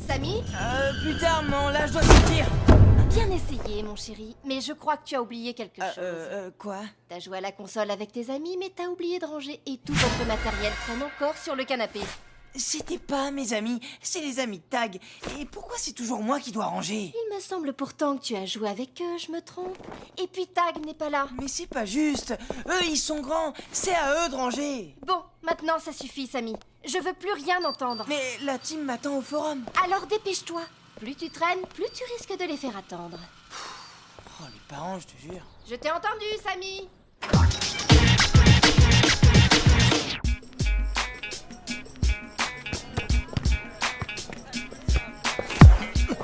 Samy? Plus tard, maman, là je dois sortir. Bien essayé, mon chéri, mais je crois que tu as oublié quelque chose. Quoi? T'as joué à la console avec tes amis, mais t'as oublié de ranger et tout votre matériel traîne encore sur le canapé. C'était pas mes amis, c'est les amis de Tag. Et pourquoi c'est toujours moi qui dois ranger? Il me semble pourtant que tu as joué avec eux, je me trompe. Et puis Tag n'est pas là. Mais c'est pas juste. Eux, ils sont grands. C'est à eux de ranger. Bon, maintenant ça suffit, Samy. Je veux plus rien entendre. Mais la team m'attend au forum. Alors dépêche-toi. Plus tu traînes, plus tu risques de les faire attendre. Oh, les parents, je te jure. Je t'ai entendu, Samy.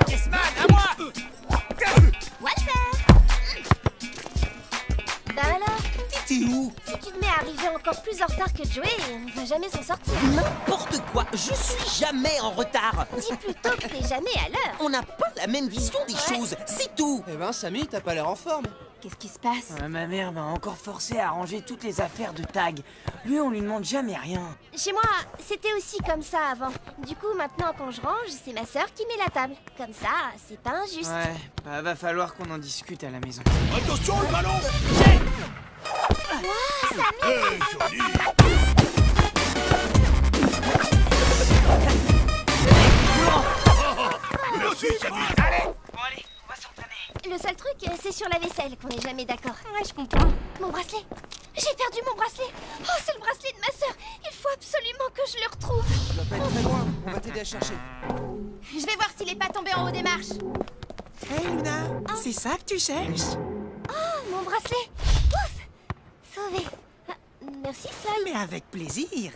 Yes-Man, à moi! Walter! Ben alors, T'es où? si tu te mets à arriver encore plus en retard que Joey, on va jamais s'en sortir. N'importe quoi, je suis jamais en retard. Dis plutôt que t'es jamais à l'heure. On n'a pas la même vision des choses, c'est tout. Eh ben, Samy, t'as pas l'air en forme. Qu'est-ce qui se passe? Ma mère m'a encore forcé à ranger toutes les affaires de Tag. Lui, on lui demande jamais rien. Chez moi, c'était aussi comme ça avant. Du coup, maintenant, quand je range, c'est ma sœur qui met la table. Comme ça, c'est pas injuste. Ouais, bah va falloir qu'on en discute à la maison. Attention le ballon! Joli! Merci Samy! Allez! Bon allez, on va s'entraîner. Le seul truc, c'est sur la vaisselle qu'on n'est jamais d'accord. Ouais, je comprends. Mon bracelet. J'ai perdu mon bracelet. Oh, c'est le bracelet de ma sœur. Il faut absolument que je le retrouve. Tu vas pas être très loin, on va t'aider à chercher. Je vais voir s'il est pas tombé en haut des marches. Hey Luna, c'est ça que tu cherches? Oh, mon bracelet. Ouf. Sauvé. Ah, merci, Sly. Mais avec plaisir.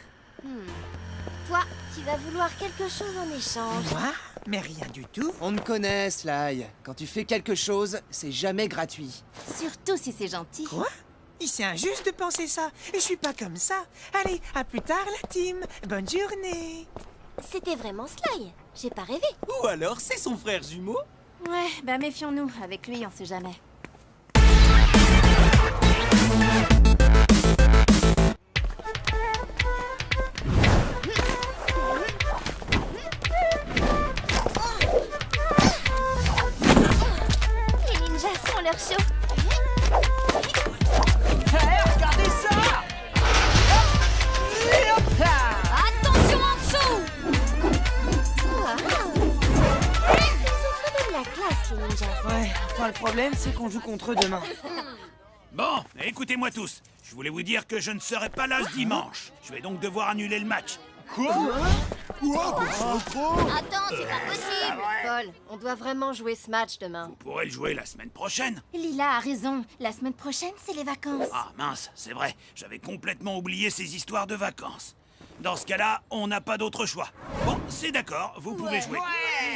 Toi, tu vas vouloir quelque chose en échange. Moi? Mais rien du tout. On te connaît, Sly. Quand tu fais quelque chose, c'est jamais gratuit. Surtout si c'est gentil. Quoi? C'est injuste de penser ça. Je suis pas comme ça. Allez, à plus tard la team. Bonne journée. C'était vraiment Sly. J'ai pas rêvé. Ou alors c'est son frère jumeau? Ouais, bah méfions-nous. Avec lui, on sait jamais. Les ninjas sont leur show. Regardez ça! Et hop là! Attention en dessous! Ils ont quand même la classe, les ninjas. Ouais, enfin le problème c'est qu'on joue contre eux demain. Bon, écoutez-moi tous. Je voulais vous dire que je ne serai pas là ce dimanche. Je vais donc devoir annuler le match. Attends, c'est pas possible! Paul, on doit vraiment jouer ce match demain. Vous pourrez le jouer la semaine prochaine. Lila a raison. La semaine prochaine, c'est les vacances. Ah mince, c'est vrai. J'avais complètement oublié ces histoires de vacances. Dans ce cas-là, on n'a pas d'autre choix. Bon, c'est d'accord, vous pouvez jouer.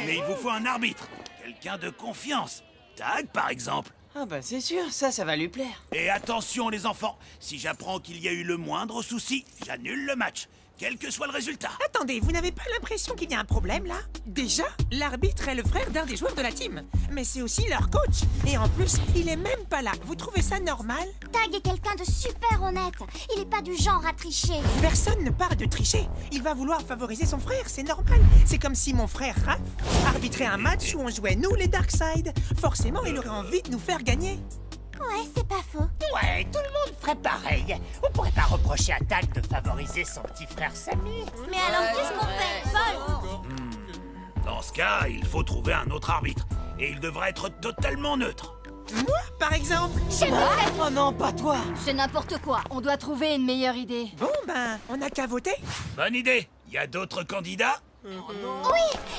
Mais il vous faut un arbitre. Quelqu'un de confiance. Tag, par exemple. Ah bah c'est sûr, ça va lui plaire. Et attention les enfants, si j'apprends qu'il y a eu le moindre souci, j'annule le match, quel que soit le résultat. Attendez, vous n'avez pas l'impression qu'il y a un problème là? Déjà, l'arbitre est le frère d'un des joueurs de la team. Mais c'est aussi leur coach. Et en plus, il est même pas là. Vous trouvez ça normal? Tag est quelqu'un de super honnête. Il est pas du genre à tricher. Personne ne parle de tricher. Il va vouloir favoriser son frère, c'est normal. C'est comme si mon frère Raph arbitrait un match où on jouait nous les Darkseid. Forcément, il aurait envie de nous faire gagner. Ouais, c'est pas faux. Ouais, tout le monde ferait pareil. On pourrait pas reprocher à Tag de favoriser son petit frère Samy. Mais alors, qu'est-ce qu'on fait, Paul? Dans ce cas, il faut trouver un autre arbitre. Et il devrait être totalement neutre. Moi, par exemple. Oh non, pas toi! C'est n'importe quoi. On doit trouver une meilleure idée. Bon, ben, on n'a qu'à voter. Bonne idée. Il y a d'autres candidats? Oui,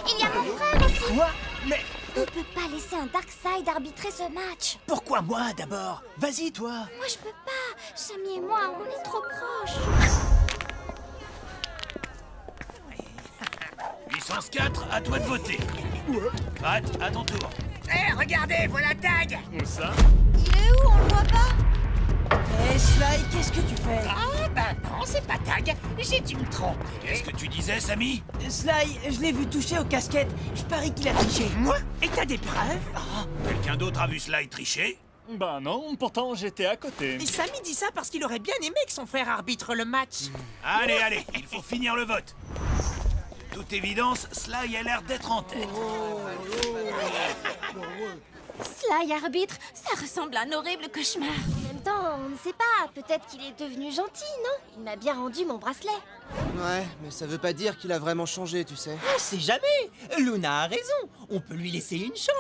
il y a mon frère aussi. Quoi? Mais On peut pas laisser un Darkseid arbitrer ce match. pourquoi moi d'abord? Vas-y, toi. Moi, je peux pas. Samy et moi, on est trop proches. Licence 4, à toi de voter. Pat, à ton tour. Eh, regardez, voilà Tag. Où ça? Il est où? On le voit pas? Eh Sly, qu'est-ce que tu fais? Ah, ben non, c'est pas Tag. J'ai dû me tromper. Qu'est-ce que tu disais, Samy? Sly, je l'ai vu toucher aux casquettes. Je parie qu'il a triché. Moi? Et t'as des preuves? Quelqu'un d'autre a vu Sly tricher? Ben non, pourtant j'étais à côté. Et Samy dit ça parce qu'il aurait bien aimé que son frère arbitre le match. Allez, allez, il faut finir le vote. toute évidence, Sly a l'air d'être en tête. Sly arbitre, ça ressemble à un horrible cauchemar. En même temps, on ne sait pas. Peut-être qu'il est devenu gentil, non? Il m'a bien rendu mon bracelet. Ouais, mais ça veut pas dire qu'il a vraiment changé, tu sais. On sait jamais. Luna a raison. On peut lui laisser une chance.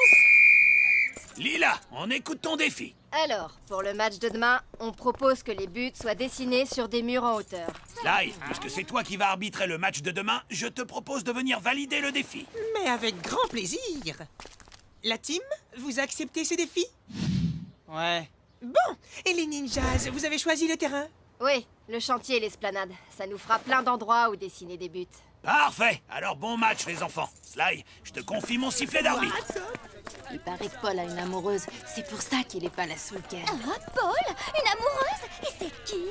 Lila, on écoute ton défi. Alors, pour le match de demain, on propose que les buts soient dessinés sur des murs en hauteur. Sly, puisque c'est toi qui vas arbitrer le match de demain, je te propose de venir valider le défi. Mais avec grand plaisir. La team, vous acceptez ce défi? Ouais. Bon, et les ninjas, vous avez choisi le terrain? Oui, le chantier et l'esplanade. Ça nous fera plein d'endroits où dessiner des buts. Parfait. Alors bon match, les enfants. Sly, je te confie mon sifflet d'arbitre. Il paraît que Paul a une amoureuse. C'est pour ça qu'il est pas là ce week-end. Ah, Paul? Une amoureuse? Et c'est qui?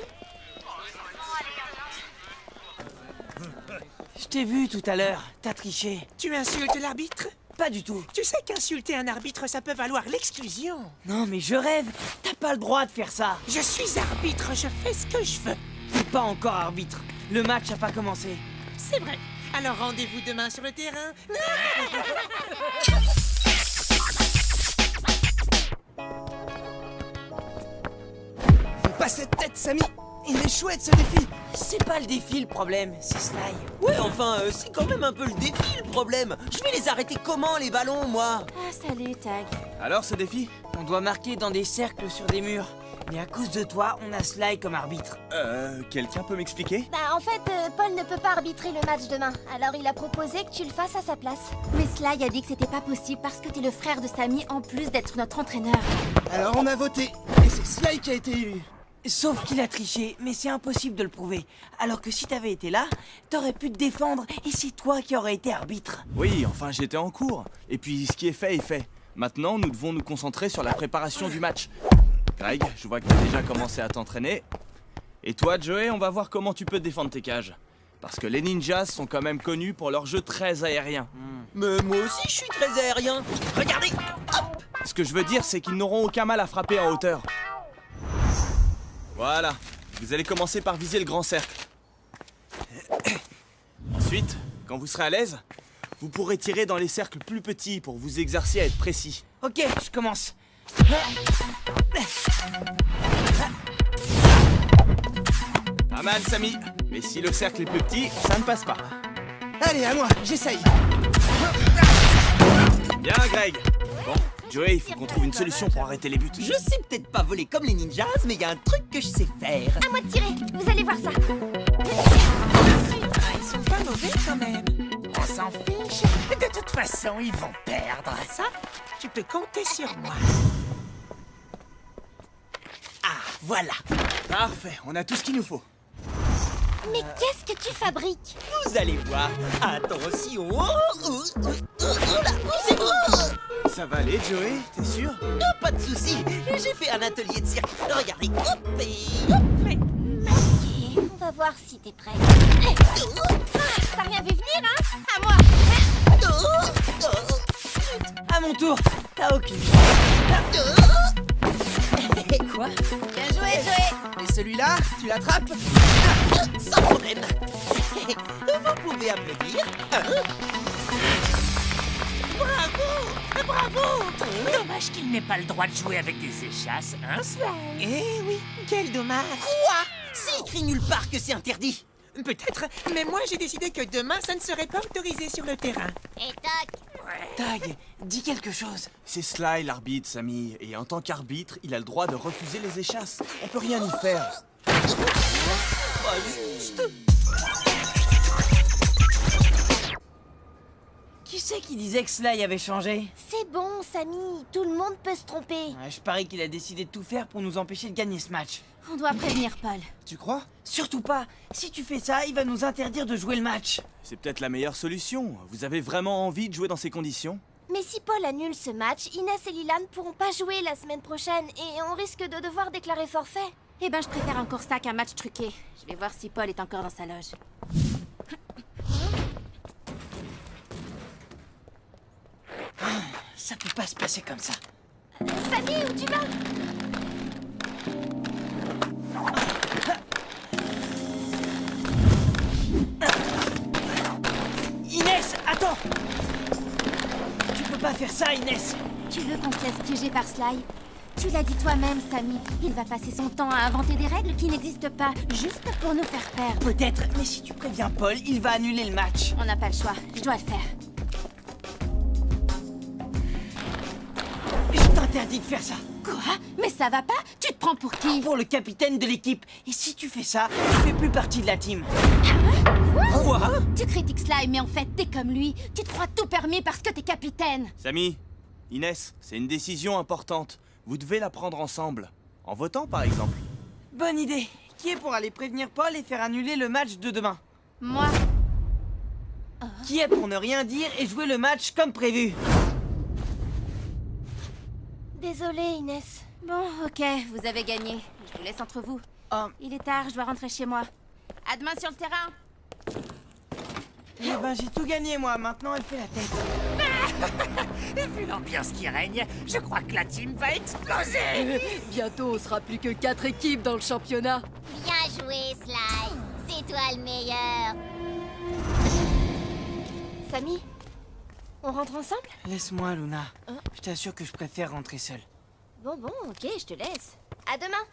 Je t'ai vu tout à l'heure. T'as triché. Tu insultes l'arbitre? Pas du tout. Tu sais qu'insulter un arbitre, ça peut valoir l'exclusion. Non, mais je rêve. T'as pas le droit de faire ça. Je suis arbitre, je fais ce que je veux. T'es pas encore arbitre. Le match a pas commencé. C'est vrai. Alors rendez-vous demain sur le terrain. Fais pas cette tête, Samy. Il est chouette, ce défi. C'est pas le défi le problème, c'est Sly. Ouais, enfin, c'est quand même un peu le défi, le problème. Je vais les arrêter comment, les ballons, moi? Ah, salut, Tag. Alors, ce défi? On doit marquer dans des cercles sur des murs. Mais à cause de toi, on a Sly comme arbitre. Quelqu'un peut m'expliquer? Bah, en fait, Paul ne peut pas arbitrer le match demain. Alors il a proposé que tu le fasses à sa place. Mais Sly a dit que c'était pas possible parce que t'es le frère de Sammy en plus d'être notre entraîneur. Alors, on a voté. Et c'est Sly qui a été élu. Sauf qu'il a triché, mais c'est impossible de le prouver. Alors que si t'avais été là, t'aurais pu te défendre et c'est toi qui aurais été arbitre. Oui, enfin j'étais en cours. Et puis ce qui est fait est fait. Maintenant, nous devons nous concentrer sur la préparation du match. Greg, je vois que t'as déjà commencé à t'entraîner. Et toi, Joey, on va voir comment tu peux défendre tes cages. Parce que les ninjas sont quand même connus pour leur jeu très aérien. Mais moi aussi, je suis très aérien. Regardez. Hop. Ce que je veux dire, c'est qu'ils n'auront aucun mal à frapper en hauteur. Voilà, vous allez commencer par viser le grand cercle. Ensuite, quand vous serez à l'aise, vous pourrez tirer dans les cercles plus petits pour vous exercer à être précis. Ok, je commence. Pas mal, Sammy. Mais si le cercle est plus petit, ça ne passe pas. Allez, à moi, j'essaye. Bien, Greg. Bon, Joey, il faut qu'on trouve une solution pour arrêter les buts. Je sais peut-être pas voler comme les ninjas, mais il y a un truc que je sais faire. À moi de tirer, vous allez voir ça. Ils sont pas mauvais quand même. On s'en fiche. De toute façon, ils vont perdre. Ça, tu peux compter sur moi. Ah, voilà. Parfait, on a tout ce qu'il nous faut. Mais qu'est-ce que tu fabriques? Vous allez voir. Attention. Là, c'est bon. Ça va aller, Joey, t'es sûr? Pas de souci. J'ai fait un atelier de cirque. Regardez. Hop et hop. Ok, on va voir si t'es prêt. Ah, t'as rien vu venir, hein? À moi. À mon tour, t'as aucune. Quoi? Bien joué, Joey. Et celui-là, tu l'attrapes? Sans problème. Vous pouvez applaudir. Bravo. Bravo. Dommage qu'il n'ait pas le droit de jouer avec des échasses, hein, Sly? Eh oui, quel dommage. Quoi? C'est écrit nulle part que c'est interdit. Peut-être, mais moi j'ai décidé que demain ça ne serait pas autorisé sur le terrain. Et tac. Tag, dis quelque chose. C'est Sly l'arbitre, Sammy. Et en tant qu'arbitre, il a le droit de refuser les échasses. On peut rien y faire. Pas juste. Qui c'est qui disait que Sly avait changé? C'est bon, Sammy. Tout le monde peut se tromper. Ouais, je parie qu'il a décidé de tout faire pour nous empêcher de gagner ce match. On doit prévenir Paul. Tu crois? Surtout pas. Si tu fais ça, il va nous interdire de jouer le match. C'est peut-être la meilleure solution. Vous avez vraiment envie de jouer dans ces conditions? Mais si Paul annule ce match, Inès et Lilan ne pourront pas jouer la semaine prochaine et on risque de devoir déclarer forfait. Eh ben, je préfère encore ça qu'un match truqué. Je vais voir si Paul est encore dans sa loge. Ça peut pas se passer comme ça. Sammy, où tu vas? Tu peux pas faire ça, Inès. Tu veux qu'on se laisse piéger par Sly? Tu l'as dit toi-même, Sammy. Il va passer son temps à inventer des règles qui n'existent pas, juste pour nous faire perdre. Peut-être, mais si tu préviens Paul, il va annuler le match. On n'a pas le choix. Je dois le faire. Je t'interdis de faire ça. Quoi? Mais ça va pas? Tu te prends pour qui? Pour le capitaine de l'équipe. Et si tu fais ça, tu fais plus partie de la team. Quoi? Tu critiques Sly, mais en fait, t'es comme lui. Tu te crois tout permis parce que t'es capitaine. Samy, Inès, c'est une décision importante. Vous devez la prendre ensemble. En votant, par exemple. Bonne idée. Qui est pour aller prévenir Paul et faire annuler le match de demain? Moi. Qui est pour ne rien dire et jouer le match comme prévu? Désolée, Inès. Bon, ok, vous avez gagné. Je vous laisse entre vous. Oh. Il est tard, je dois rentrer chez moi. À demain sur le terrain. Eh ben, j'ai tout gagné, moi. Maintenant, elle fait la tête. Vu l'ambiance qui règne, je crois que la team va exploser. Bientôt, on sera plus que 4 équipes dans le championnat. Bien joué, Sly. C'est toi le meilleur. Samy, on rentre ensemble? Laisse-moi, Luna. Je t'assure que je préfère rentrer seule. Bon, ok, je te laisse. À demain.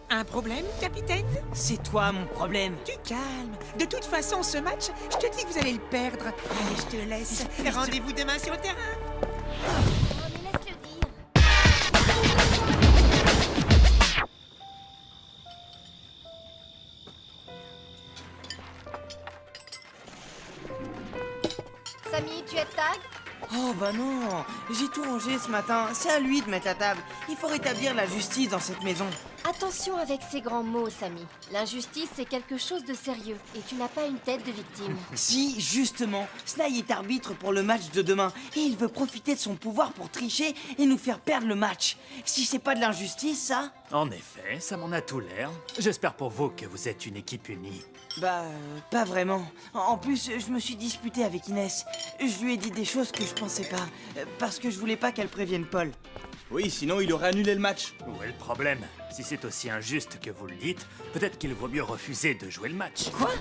Un problème, capitaine? C'est toi, mon problème. Du calme. De toute façon, ce match, je te dis que vous allez le perdre. Allez, je te laisse. Rendez-vous demain sur le terrain. Oh, mais laisse-le dire. Samy, tu es tag? Oh bah non, j'ai tout rangé ce matin. C'est à lui de mettre la table. Il faut rétablir la justice dans cette maison. Attention avec ces grands mots, Samy. L'injustice, c'est quelque chose de sérieux. Et tu n'as pas une tête de victime. Si, justement, Sly est arbitre pour le match de demain. Et il veut profiter de son pouvoir pour tricher et nous faire perdre le match. Si c'est pas de l'injustice, ça? En effet, ça m'en a tout l'air. J'espère pour vous que vous êtes une équipe unie. Bah, pas vraiment. En plus, je me suis disputé avec Inès. Je lui ai dit des choses que je pensais pas. Parce que je voulais pas qu'elle prévienne Paul. Oui, sinon il aurait annulé le match. Où est le problème? Si c'est aussi injuste que vous le dites, peut-être qu'il vaut mieux refuser de jouer le match. Quoi?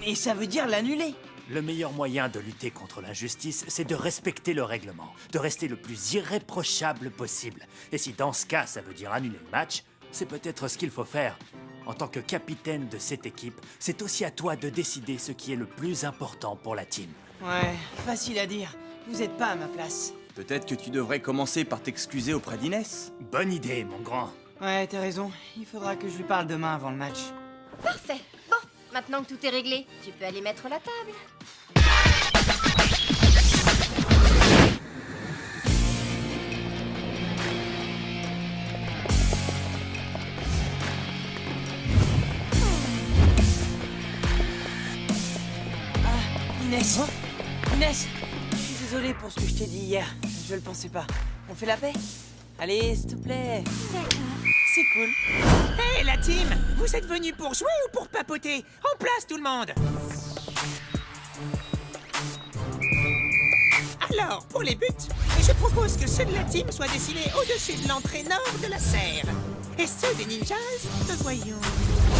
Mais ça veut dire l'annuler. Le meilleur moyen de lutter contre l'injustice, c'est de respecter le règlement, de rester le plus irréprochable possible. Et si dans ce cas, ça veut dire annuler le match, c'est peut-être ce qu'il faut faire. En tant que capitaine de cette équipe, c'est aussi à toi de décider ce qui est le plus important pour la team. Ouais, facile à dire. Vous êtes pas à ma place. Peut-être que tu devrais commencer par t'excuser auprès d'Inès. Bonne idée, mon grand. Ouais, t'as raison. Il faudra que je lui parle demain avant le match. Parfait. Bon, maintenant que tout est réglé, tu peux aller mettre la table. Inès. Inès, je suis désolé pour ce que je t'ai dit hier. Je le pensais pas. On fait la paix? Allez, s'il te plaît. C'est cool. Hé, la team! Vous êtes venus pour jouer ou pour papoter? En place, tout le monde! Alors, pour les buts, je propose que ceux de la team soient dessinés au-dessus de l'entrée nord de la serre. Et ceux des ninjas, voyons.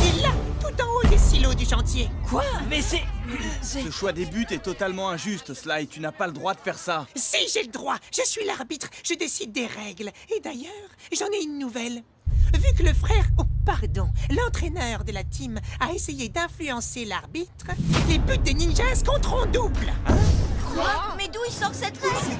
Et là, tout en haut des silos du chantier. Quoi? Mais c'est... Ce choix des buts est totalement injuste, Sly. Tu n'as pas le droit de faire ça. Si, j'ai le droit. Je suis l'arbitre. Je décide des règles. Et d'ailleurs, j'en ai une nouvelle. Vu que le frère... Oh, pardon. L'entraîneur de la team a essayé d'influencer l'arbitre, les buts des ninjas compteront double. Quoi? Mais d'où il sort cette règle?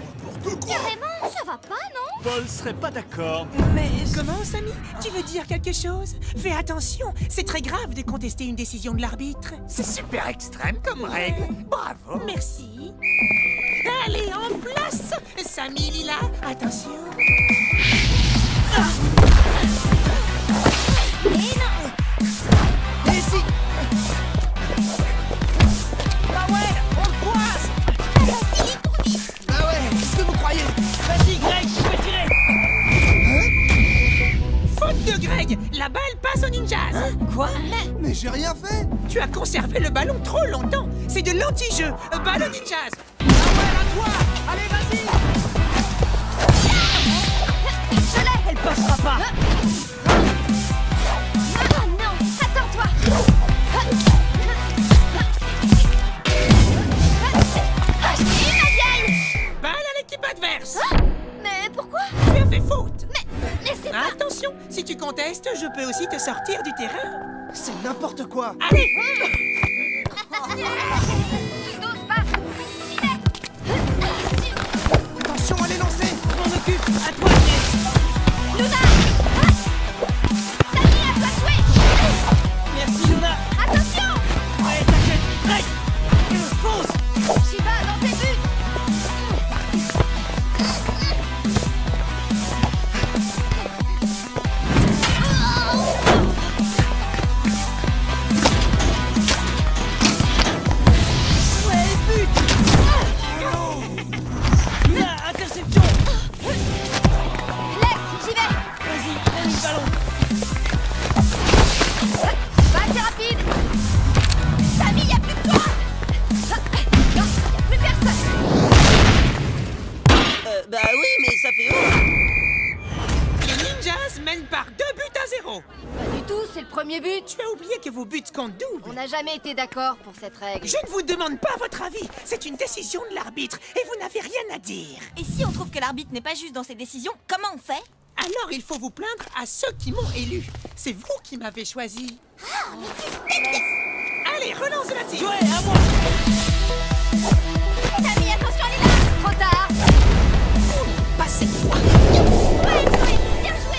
Carrément, ça va pas, non? Paul serait pas d'accord. Mais... Comment, Samy? Tu veux dire quelque chose? Fais attention, c'est très grave de contester une décision de l'arbitre. C'est super extrême comme règle. Bravo. Merci. Allez, en place! Samy, Lila, attention. Mais si... Bah ouais, on le croise. Bah ouais, qu'est-ce que vous croyez? Vas-y, Greg, tu peux tirer. Faute de Greg, la balle passe aux ninjas. Quoi? Mais j'ai rien fait. Tu as conservé le ballon trop longtemps. C'est de l'anti-jeu. Balle aux ninjas. Allez, vas-y. Elle passera pas. Oh non, attends-toi. Ernest, je peux aussi te sortir du terrain. C'est n'importe quoi. Allez! Attention, allez lancer. Je m'en occupe. À toi, Inès. Luna! Samy, à toi de jouer! Merci, Luna. Attention! Ouais, t'inquiète. Greg, fonce. J'y vais dans tes buts! Ouais, but. Luna, interception. Laisse, j'y vais! Vas-y, donne le ballon. Pas assez rapide! Samy, y'a plus que toi! Non, y'a plus personne! Bah oui, mais ça fait Les Ninjas mènent par 2 buts à 0. Pas du tout, c'est le premier but. Tu as oublié que vos buts comptent double. On n'a jamais été d'accord pour cette règle. Je ne vous demande pas votre avis. C'est une décision de l'arbitre et vous n'avez rien à dire. Et si on trouve que l'arbitre n'est pas juste dans ses décisions, comment on fait? Alors il faut vous plaindre à ceux qui m'ont élu. C'est vous qui m'avez choisi. Allez, relance de la tige. Ouais, à moi. Samy, attention, elle est là! Trop tard. Passez-moi. Ouais, joué! Bien joué!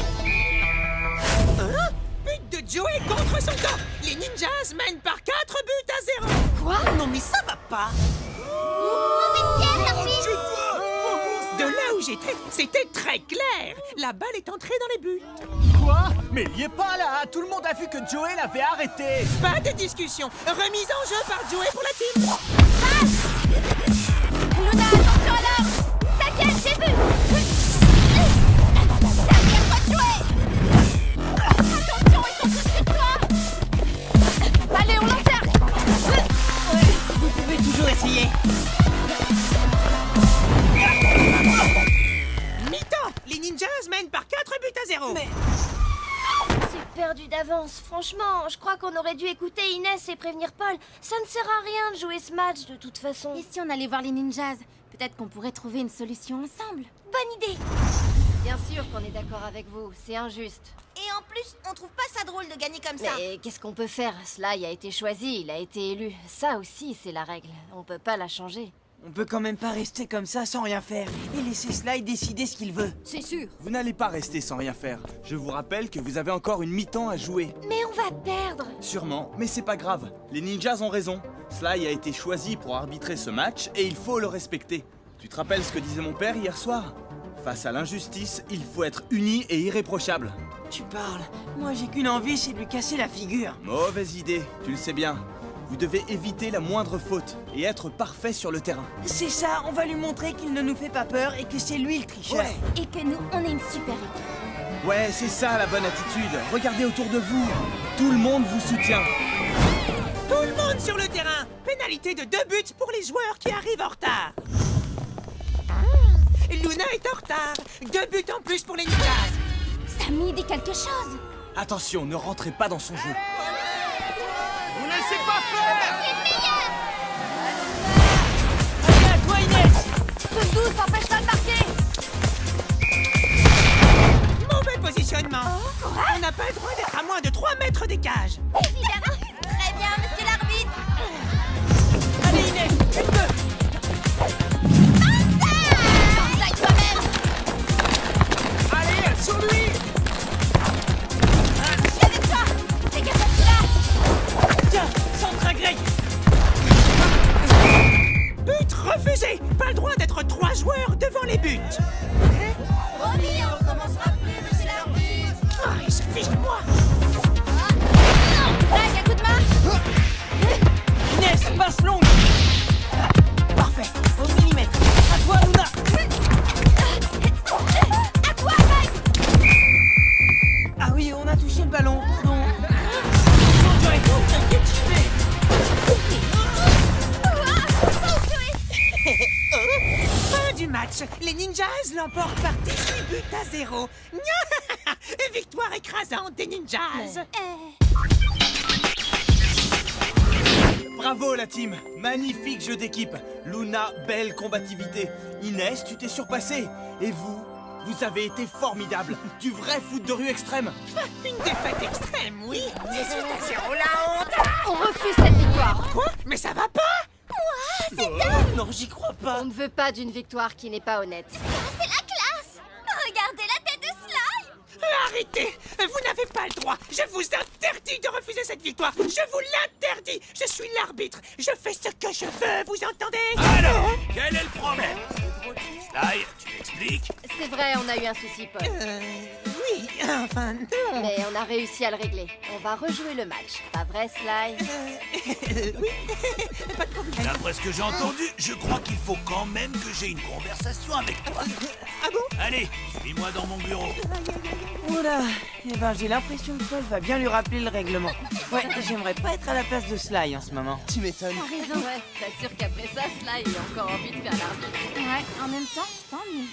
Hein? But de Joey contre son camp. Les Ninjas mènent par 4 buts à 0. Quoi? Non, mais ça va pas. De là où j'étais, c'était très clair. La balle est entrée dans les buts. Quoi? Mais il y est pas là. Tout le monde a vu que Joey l'avait arrêté. Pas de discussion. Remise en jeu par Joey pour la team. Luna, attention alors! T'inquiète, j'ai vu! Samy, à toi de jouer! Attention, ils sont tous sur toi! Allez, on l'encercle! Vous pouvez toujours essayer. Mi-temps. Les Ninjas mènent par 4 buts à 0. Mais- C'est perdu d'avance, franchement. Je crois qu'on aurait dû écouter Inès et prévenir Paul. Ça ne sert à rien de jouer ce match de toute façon. Et si on allait voir les ninjas? Peut-être qu'on pourrait trouver une solution ensemble. Bonne idée! Bien sûr qu'on est d'accord avec vous, c'est injuste. Et en plus, on trouve pas ça drôle de gagner comme ça. Mais qu'est-ce qu'on peut faire? Sly a été choisi, il a été élu. Ça aussi, c'est la règle. On peut pas la changer. On peut quand même pas rester comme ça sans rien faire et laisser Sly décider ce qu'il veut. C'est sûr. Vous n'allez pas rester sans rien faire. Je vous rappelle que vous avez encore une mi-temps à jouer. Mais on va perdre. Sûrement, mais c'est pas grave. Les ninjas ont raison. Sly a été choisi pour arbitrer ce match et il faut le respecter. Tu te rappelles ce que disait mon père hier soir? Face à l'injustice, il faut être uni et irréprochable. Tu parles. Moi, j'ai qu'une envie, c'est de lui casser la figure. Mauvaise idée, tu le sais bien. Vous devez éviter la moindre faute et être parfait sur le terrain. C'est ça, on va lui montrer qu'il ne nous fait pas peur et que c'est lui le tricheur. Et que nous, on est une super équipe. Ouais, c'est ça la bonne attitude. Regardez autour de vous. Tout le monde vous soutient. Tout le monde sur le terrain. Pénalité de 2 buts pour les joueurs qui arrivent en retard. Luna est en retard. 2 buts en plus pour les Ninjas. Samy dit quelque chose. Attention, ne rentrez pas dans son jeu. Vous laissez pas faire. Allez, à toi, Inès. Ce 12 empêchera de marquer. Mauvais positionnement. On n'a pas le droit d'être à moins de 3 mètres des cages. Évidemment. Très bien, monsieur l'arbitre. Allez, Inès, tu peux. Enseigne toi-même. Allez, sur lui. Je suis avec toi. Dégage de là. Tiens, centre à Greg. But refusé. Pas le droit d'être 3 joueurs devant les buts. Promis, on recommencera plus, monsieur l'arbitre. Ah, il se fiche de moi. Greg, un coup de main. Inès, passe longue. Parfait, au millimètre. À toi, Luna. À toi, Greg. Ah oui, on a touché le ballon, pardon. Non, Joey, t'inquiète, j'y vais. Fin du match. Les Ninjas l'emportent par 18 buts à 0. Victoire écrasante des Ninjas. Bravo la team. Magnifique jeu d'équipe. Luna, belle combativité. Inès, tu t'es surpassée. Et vous, Vous avez été formidables. Du vrai foot de rue extrême. Une défaite extrême, oui. 18-0, la honte. On refuse cette victoire. Quoi? Mais ça va pas? Non, j'y crois pas. On ne veut pas d'une victoire qui n'est pas honnête. C'est la classe. Regardez la tête de Sly. Arrêtez! Vous n'avez pas le droit! Je vous interdis de refuser cette victoire! Je vous l'interdis! Je suis l'arbitre! Je fais ce que je veux, vous entendez? Alors, quel est le problème? Sly, tu m'expliques? C'est vrai, on a eu un souci, Paul. Oui, enfin, non! Mais on a réussi à le régler. On va rejouer le match. Pas vrai, Sly? Oui, pas de problème. D'après ce que j'ai entendu, je crois qu'il faut quand même que j'ai une conversation avec toi. Ah bon? Allez, suis-moi dans mon bureau. Oula, eh ben j'ai l'impression que Paul va bien lui rappeler le règlement. Ouais, j'aimerais pas être à la place de Sly en ce moment. Tu m'étonnes. T'as raison, ouais. T'assures qu'après ça, Sly a encore envie de faire l'arbitre. Ouais, en même temps, tant mieux.